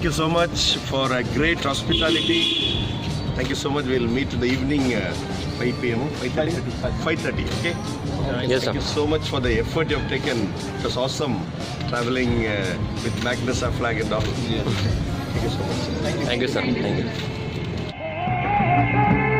Thank you so much for a great hospitality. Thank you so much. We'll meet in the evening, 5 p.m. 5:30. Okay. Yes, Thank you so much for the effort you have taken. It was awesome traveling with Magnessa flag and all. Thank you so much. Thank you, sir. Thank you.